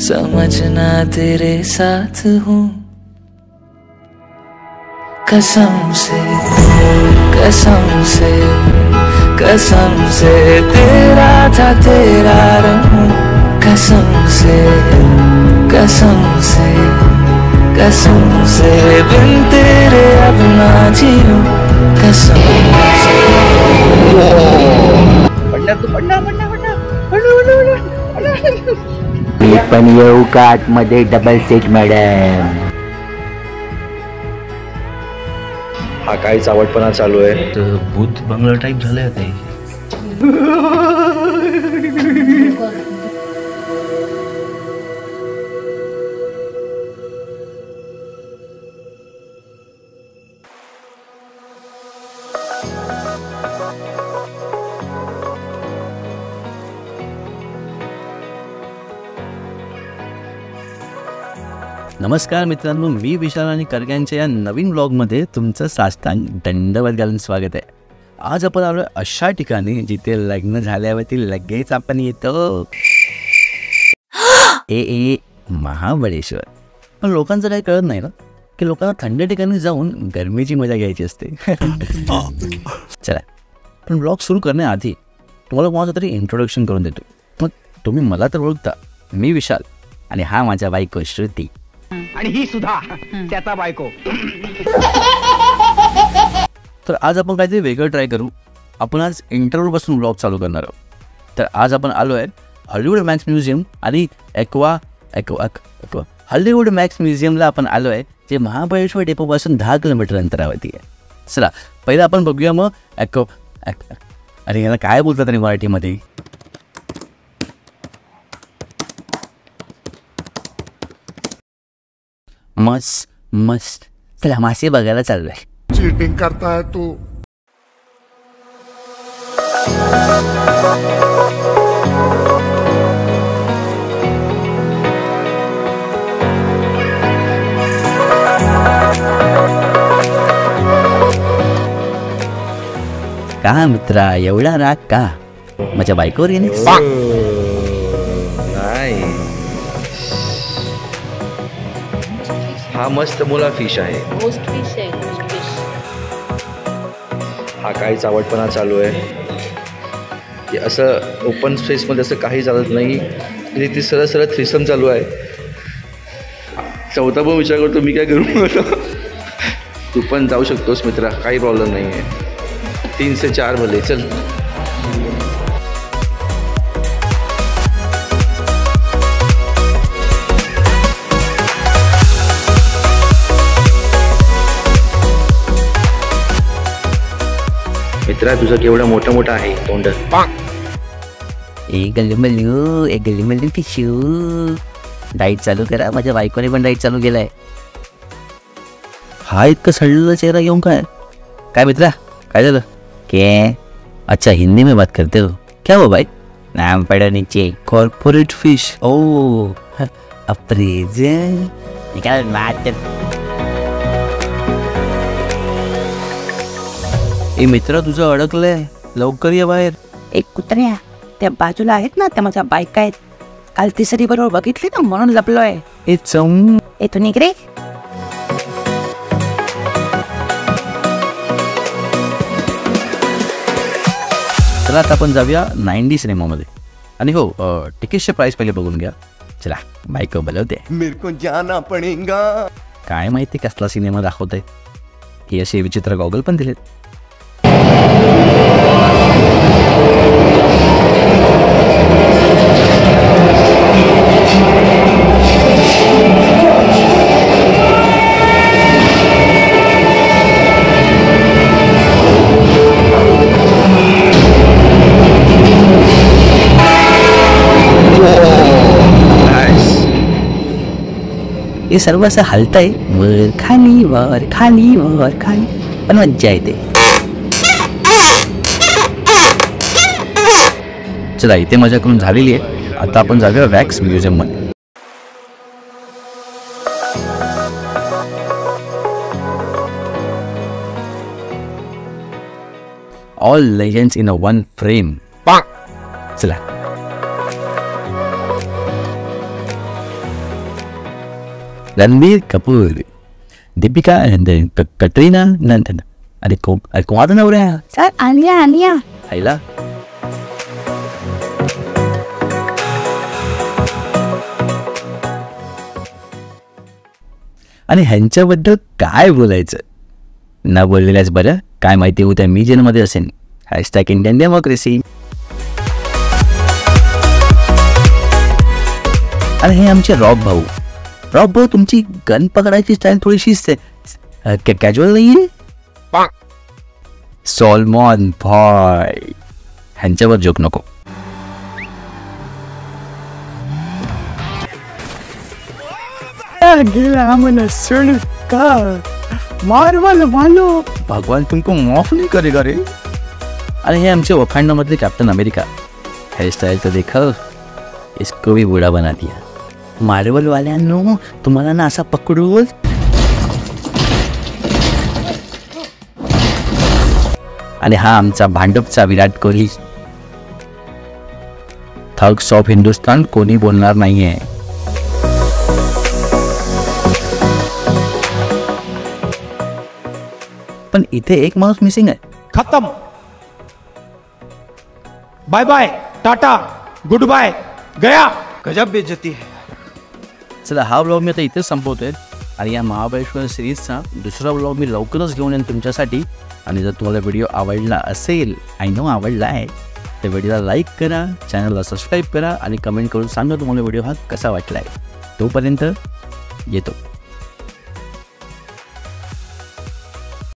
समझना तेरे साथ हूँ। कसम से कसम से कसम से तेरा था तेरा रहूं। कसम से कसम से कसम से बिन तेरे अब ना जीऊं। कसम से मी पण येऊ का आतमध्ये डबल सीट मॅडम? हा काय चावटपणा चालू आहे? भूत बंगला टाईप झालंय ते. नमस्कार मित्रांनो, मी विशाल आणि करग्यांच्या या नवीन ब्लॉगमध्ये तुमचं साष्टांग दंडवत घालून स्वागत आहे. आज आपण आलो अशा ठिकाणी जिथे लग्न झाल्यावरती लगेच आपण येतो महाबळेश्वर. पण लोकांचं काही कळत नाही ना की लोकांना थंड ठिकाणी जाऊन गरमीची मजा घ्यायची असते. चला, पण ब्लॉग सुरू करण्याआधी तुम्हाला कोणाचं तरी इंट्रोडक्शन करून देतो. मग तुम्ही मला तर ओळखता, मी विशाल आणि हा माझ्या बायको श्रुती आणि ही सुद्धा त्याचा बायको. तर आज आपण काहीतरी वेगळं ट्राय करू. आपण आज इंटरव्ह्यूपासून ब्लॉग चालू करणार आहोत. तर आज आपण आलो आहे हॉलिवूड मॅक्स म्युझियम आणि हॉलिवूड मॅक्स म्युझियमला आपण आलो आहे, जे महाबळेश्वर डेपोपासून 10 किलोमीटर अंतरावरती आहे. चला, पहिलं आपण बघूया मग अरे याला काय बोलतात आणि मराठीमध्ये. मस्त मस्त. चला, मासे बघायला चाललोय. चीटिंग करता है तू. का मित्रा, एवढा राग का माझ्या बायकोवर येणे? नाही, हा मस्त मुला फिश आहे. हा काय चावटपणा चालू आहे? की असं ओपन स्पेसमध्ये असं काही चालत नाही. ती सरळ सरळ थ्रीसम चालू आहे. चौथा पण विचार करतो मी काय करू. तू पण जाऊ शकतोस मित्रा, काही प्रॉब्लेम नाही आहे. 3 से 4 भले चल. मित्रा, तुझं केवढं मोठं मोठं आहे तोंड. एक गल्लीमल्लू पिशू. डाईट चालू करा. माझ्या बायकोने पण डाईट चालू केलाय. हा इतकं सडलेला चेहरा घेऊन काय मित्रा, काय झालं? क्या? अच्छा, हिंदी में बात करते हो क्या? वो भाई नाम पड़ा नीचे, कॉर्पोरेट फिश. ओ अप्रेजल निकाल मार. ए मित्रा, तुझं अडकलंय, लवकर ये बाहेर. एक कुत्र्या त्या बाजूला आहेत ना, त्या माझ्या बायका आहेत. काल तिसरी बरोबर बघितली ना, म्हणून लपलोय. ए चम, ए तू निघ रे. चला, आता आपण जाऊया 9D सिनेमामध्ये. आणि हो, तिकीटचे प्राइस पहिले बघून घ्या. चला, बायको बोलवते. मेरे को जाना पडेगा. काय माहिती कसला सिनेमा दाखवत आहे. ही असे विचित्र गॉगल पण दिलेत. हे सर्व असं हलतंय, वर खाली वर खाली वर खाली, पण मज्जा येते. चला, इथे मजा करून झालेली आहे. आता आपण जाऊया वॅक्स म्युझियम मध्ये. All legends in a one frame. चला. रणबीर कपूर, दीपिका कटरीना अरे कोणाचा नवऱ्या सर आलिया आईला. आणि ह्यांच्याबद्दल काय बोलायचं, न बोललेल्याच बरं. काय माहिती उद्या मी जेलमध्ये असेन. #Indian democracy. आणि हे आमचे रॉब भाऊ तुमची गन पकडायची स्टाईल थोडीशी कॅज्युअल नाही आहे. सॉल्मॉन भॉय ह्यांच्यावर जोक नको. भगवान तुमको माफ नहीं करेगा रे. आणि हे आमचे वखांडामधले कॅप्टन अमेरिका. हेअरस्टाईल तर देखा, इसको भी बुढ़ा बना दिया. मार्वल वाल्यांनो तुम्हाला ना असा पकडू. आणि हा आमचा भांडपचा विराट कोहली. थग्स ऑफ हिंदुस्तान कोणी बोलणार नाहीये. पण इथे एक माणूस मिसिंग आहे. खत्म. Bye bye, tata, good bye, गया. गजब बेइज्जती है. चला, हा व्लॉग मी आता इथेच संपवतोय. आणि या महाबळेश्वर सिरीजचा दुसरा व्लॉग मी लवकरच घेऊन येईन तुमच्यासाठी. आणि जर तुम्हाला व्हिडिओ आवडला असेल, आय नो आवडला आहे, तर व्हिडिओला लाईक करा, चॅनलला सबस्क्राईब करा आणि कमेंट करून सांगा तुम्हाला व्हिडिओ हा कसा वाटला आहे. तोपर्यंत येतो.